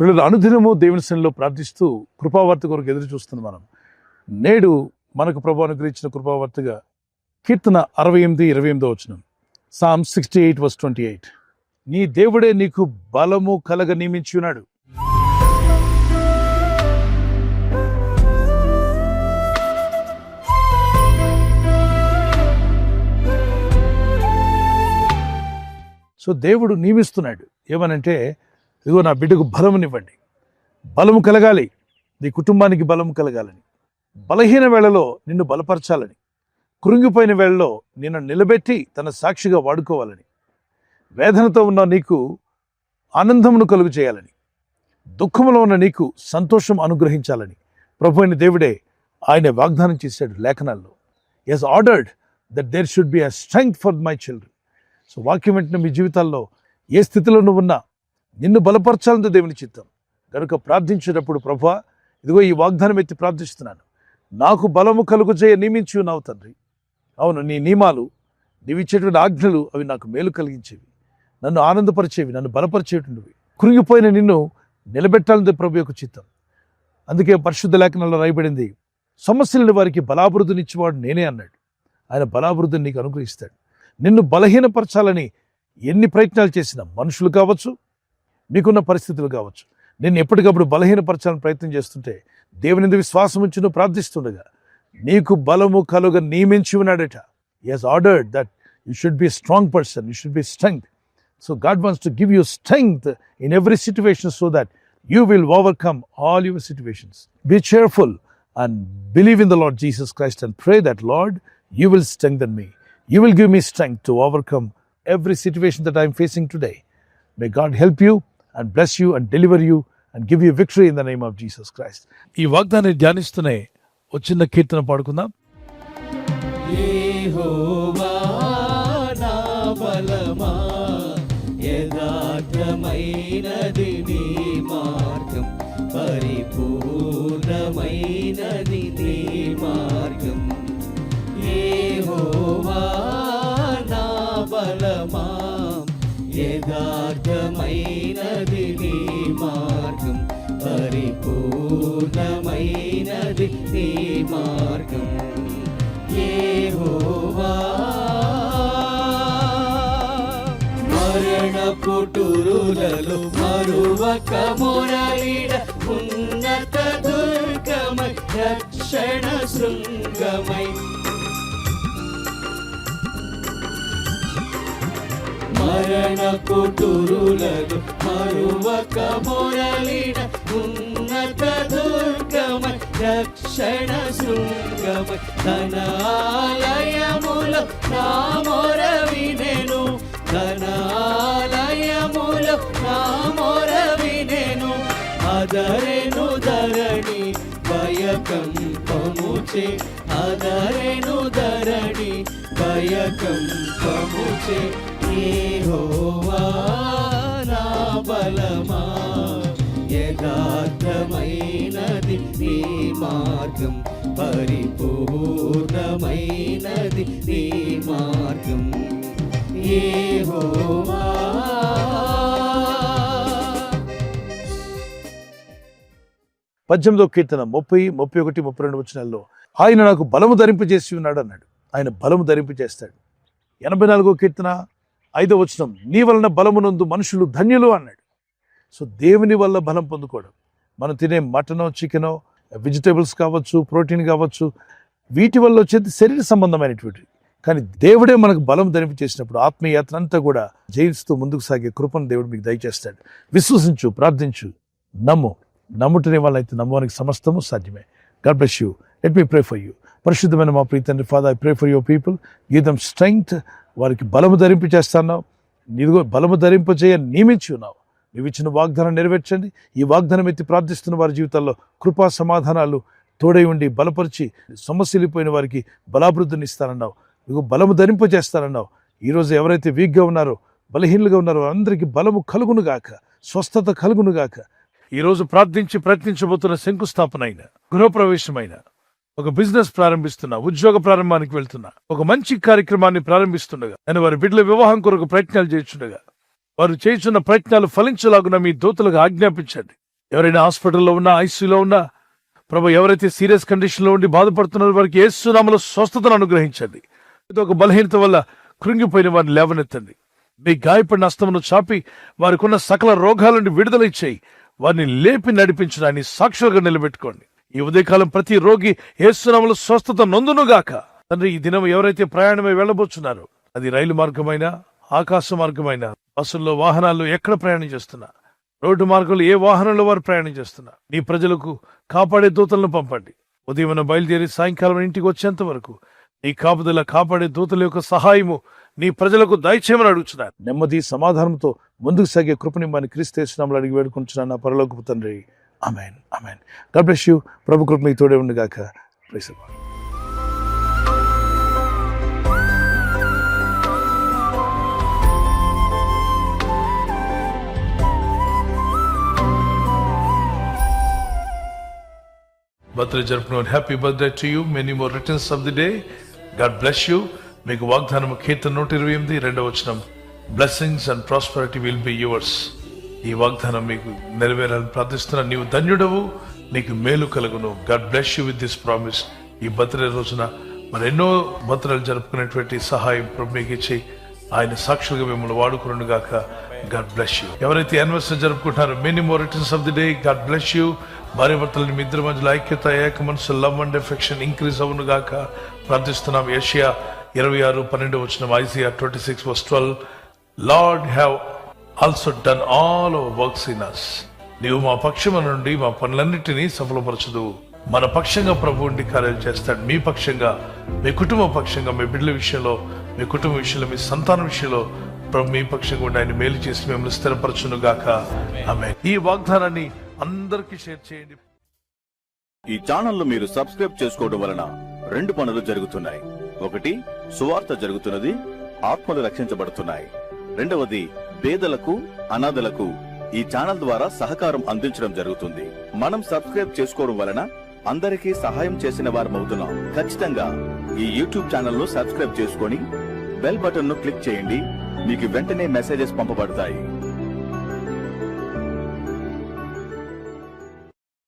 పిల్లలు అనుదినము దేవుని సన్నిధిలో ప్రార్థిస్తూ కృపావార్త కొరకు ఎదురు చూస్తున్నాం. మనం నేడు మనకు ప్రభువు అనుగ్రహించిన కృపావార్తగా కీర్తన 68:28 Psalm 68:28. నీ దేవుడే నీకు బలము కలగ నియమించి ఉన్నాడు. సో దేవుడు నియమిస్తున్నాడు. ఏమనంటే, ఇదిగో నా బిడ్డకు బలమునివ్వండి, బలము కలగాలి, నీ కుటుంబానికి బలము కలగాలని, బలహీన వేళలో నిన్ను బలపరచాలని, కృంగిపోయిన వేళలో నిన్ను నిలబెట్టి తన సాక్షిగా వాడుకోవాలని, వేదనతో ఉన్న నీకు ఆనందమును కలుగు చేయాలని, దుఃఖంలో ఉన్న నీకు సంతోషం అనుగ్రహించాలని ప్రభువైన దేవుడే ఆయన వాగ్దానం చేశాడు లేఖనాల్లో. He has ordered that there should be a strength for my children. So వాక్యం వెంటనే మీ జీవితాల్లో ఏ స్థితిలో నువ్వు ఉన్నా నిన్ను బలపరచాలంటే దేవుని చిత్తం. కనుక ప్రార్థించేటప్పుడు, ప్రభువా ఇదిగో ఈ వాగ్దానం ఎత్తి ప్రార్థిస్తున్నాను, నాకు బలము కలుగు చేయ నియమించి ఉన్నావు తండ్రి. అవును, నీ నియమాలు, నీవు ఇచ్చేటువంటి ఆజ్ఞలు అవి నాకు మేలు కలిగించేవి, నన్ను ఆనందపరిచేవి, నన్ను బలపరిచేటువంటివి. కృంగిపోయిన నిన్ను నిలబెట్టాలంటే ప్రభు యొక్క చిత్తం. అందుకే పరిశుద్ధ లేఖనాల్లో రాయబడింది, సమస్యలని వారికి బలాభివృద్ధినిచ్చేవాడు నేనే అన్నాడు. ఆయన బలాభివృద్ధిని నీకు అనుగ్రహిస్తాడు. నిన్ను బలహీనపరచాలని ఎన్ని ప్రయత్నాలు చేసినా, మనుషులు కావచ్చు, నీకున్న పరిస్థితులు కావచ్చు, నిన్ను ఎప్పటికప్పుడు బలహీనపరచాలని ప్రయత్నం చేస్తుంటే, దేవుని యందు విశ్వాసం ఉంచి నువ్వు ప్రార్థిస్తుండగా నీకు బలము కలుగ నియమించి ఉన్నాడట. He has ordered that you should be strong person, you should be strength. So God wants to give you strength in every situation so that you will overcome all your situations. Be cheerful and believe in the Lord Jesus Christ and pray that, Lord, you will strengthen me. You will give me strength to overcome every situation that I am facing today. May God help you and bless you and deliver you and give you victory in the name of Jesus Christ. ఈ వాగ్దానాన్ని ధ్యానిస్తూనే ఒక చిన్న కీర్తన పాడుకుందాం. యెహోవా నా బలమా, యథార్థమైనది నీ మార్గం, పరిపూర్ణమైనది నీ మార్గం. యెహోవా నా బలమా, యథార్థమైనది నీ మార్గం, పరిపూర్ణమైనది నీ మార్గం. యెహోవా మరణ పుటురులలో మరువక మొరలిడ, ఉన్నత దుర్గమై రక్షణ శృంగమై. మరణ కుటురులలో మరువక మొరలిన, ఉన్నత దుర్గమై రక్షణ శృంగమై. తన ఆలయములో నా మొర వినెను, తన ఆలయములో నా మొర వినెను. అదరెను ధరణి భయకంపముచే, అదరెను ధరణి భయకంపముచే. యెహోవా నా బలమా, యథార్థమైనది నీ మార్గం, పరిపూర్ణమైనది నీ మార్గం. యెహోవా 18వ కీర్తన 30, 31, 32 వచనాల్లో ఆయన నాకు బలము ధరింపజేసి ఉన్నాడు అన్నాడు. ఆయన బలము ధరింపజేస్తాడు. 84వ కీర్తన 5వ వచనం, నీ వలన బలమునందు మనుషులు ధన్యులు అన్నాడు. సో దేవుని వల్ల బలం పొందుకోవడం, మనం తినే మటనో, చికెనో, వెజిటేబుల్స్ కావచ్చు, ప్రోటీన్ కావచ్చు, వీటి వల్ల వచ్చేది శరీర సంబంధమైనటువంటి. కానీ దేవుడే మనకు బలం ధరింపు చేసినప్పుడు ఆత్మీయయాత్ర అంతా కూడా జయిస్తూ ముందుకు సాగే కృపను దేవుడు మీకు దయచేస్తాడు. విశ్వసించు, ప్రార్థించు, నమ్ము. నమ్ముటనే వాళ్ళైతే నమ్మడానికి సమస్తము సాధ్యమే. God bless you. Let me pray for you. పరిశుద్ధమైన మా ప్రియ తండ్రి, father, I pray for your people. Give them strength. వారికి బలము ధరింపు చేస్తున్నావు, నీదిగో బలము ధరింప చేయ నియమించి ఉన్నావు. నీవు ఇచ్చిన వాగ్దానం నెరవేర్చండి. ఈ వాగ్దానం ఎత్తి ప్రార్థిస్తున్న వారి జీవితాల్లో కృపా సమాధానాలు తోడై ఉండి బలపరిచి, సమస్యలిపోయిన వారికి బలాభివృద్ధిని ఇస్తానన్నావు. నీకు బలము ధరింప చేస్తానన్నావు. ఈరోజు ఎవరైతే వీక్గా ఉన్నారో, బలహీనులుగా ఉన్నారో అందరికీ బలము కలుగునుగాక, స్వస్థత కలుగునుగాక. ఈరోజు ప్రార్థించి ప్రయత్నించబోతున్న శంకుస్థాపన అయిన, గృహప్రవేశమైన, ఒక బిజినెస్ ప్రారంభిస్తున్నా, ఉద్యోగ ప్రారంభానికి వెళ్తున్నా, ఒక మంచి కార్యక్రమాన్ని ప్రారంభిస్తుండగా, నేను వారి బిడ్డల వివాహం కొరకు ప్రయత్నాలు చేస్తుండగా, వారు చేస్తున్న ప్రయత్నాలు ఫలించలాగున మీ దూతలకు ఆజ్ఞాపించండి. ఎవరైనా హాస్పిటల్లో ఉన్నా, ఐసీయూలో ఉన్నా, ప్రభు ఎవరైతే సీరియస్ కండిషన్లో ఉండి బాధపడుతున్నారో వారికి యేసు నామములో స్వస్థతను అనుగ్రహించండి. ఏదో ఒక బలహీనత వల్ల కృంగిపోయిన వారిని లేవనెత్తండి. మీ గాయపడిన హస్తమును చాపి వారికి ఉన్న సకల రోగాల నుండి విడుదల ఇచ్చేయి. వారిని లేపి నడిపించడాన్ని సాక్షులుగా నిలబెట్టుకోండి. ఈ ఉదయకాలం ప్రతి రోగి యేసు నామములో స్వస్థత నొందునుగాక. తండ్రి, ఈ దినం ఎవరైతే ప్రయాణమై వెళ్ళబోతున్నారో, అది రైలు మార్గమైనా, ఆకాశ మార్గమైనా, బస్సుల్లో, వాహనాల్లో ఎక్కడ ప్రయాణం చేస్తున్నా, రోడ్డు మార్గంలో ఏ వాహనంలో వారు ప్రయాణం చేస్తున్నా, నీ ప్రజలకు కాపాడే దూతలను పంపండి. ఉదయం బయలుదేరి సాయంకాలం ఇంటికి వచ్చేంత వరకు నీ కాపుదల, కాపాడే దూతల యొక్క సహాయము నీ ప్రజలకు దయచేయమని అడుగుతున్నాను. నెమ్మది సమాధానంతో ముందుకు సాగే కృపనిమ్మని క్రీస్తు యేసు నామములో అడిగి వేడుకుంటున్నాను నా పరలోకపు తండ్రి. ఆమేన్, ఆమేన్. God bless you. ప్రభు కృప మీకు తోడే ఉండుగాక. Praise the Lord. బర్త్డే జరుపుకున్న happy birthday to you. Many more returns of the day. God bless you. మీకు వాగ్దానము కీర్తన 128 2వ వచనం, blessings and prosperity will be yours. ఈ వాగ్దానం మీకు నెరవేరాలని ప్రార్థిస్తున్నా. నీవు ధన్యుడవు, నీకు మేలు కలుగును. God bless you with this promise. ఈ బర్త్డే రోజున మరి ఎన్నో బర్త్డేలు జరుపుకునేటువంటి సహాయం ప్రభు మీకు ఇచ్చి ఆయన సాక్షులుగా మిమ్మల్ని వాడుకును గాక. God bless you. ఎవరైతే యానివర్సరీ జరుపుకుంటారో many more returns of the day. God bless you. భార్య భర్తలని మీ ఇద్దరి మధ్యలో ఐక్యత, ఏక మనసు, లవ్ అండ్ ఎఫెక్షన్ ఇంక్రీజ్ అవును గాక ప్రార్థిస్తున్నాం. యెషయా 26:12 వచనం, Isaiah 26:12, lord have also done all our works in us. నీవు మా పక్షము నుండి మా పనులన్నిటినీ సఫలపరచదు. మన పక్షంగా ప్రభు ఉండి కార్యాలు చేస్తాడు. మీ పక్షంగా, మీ కుటుంబ పక్షంగా, మీ బిడ్డల విషయంలో, మీ కుటుంబ విషయంలో, మీ సంతానం విషయంలో ప్రభు మీ పక్షంగా ఉండి ఆయన మేలు చేసి మిమ్మల్ని స్థిరపరచును గాక. ఆమేన్. ఈ వాగ్దానాన్ని అందరికీ షేర్ చేయండి. ఈ ఛానల్ మీరు సబ్స్క్రైబ్ చేసుకోవడం వలన 2 పనులు జరుగుతున్నాయి. ఒకటి, సువార్త జరుగుతున్నది, ఆత్మలు రక్షించబడుతున్నాయి. రెండవది, పేదలకు, అనాథలకు ఈ ఛానల్ ద్వారా సహకారం అందించడం జరుగుతుంది. మనం సబ్స్క్రైబ్ చేసుకోవడం వలన అందరికీ సహాయం చేసిన వారమవుతున్నాం. ఖచ్చితంగా ఈ యూట్యూబ్ ఛానల్ ను సబ్స్క్రైబ్ చేసుకొని బెల్ బటన్ ను క్లిక్ చేయండి. మీకు వెంటనే మెసేజెస్ పంపబడతాయి.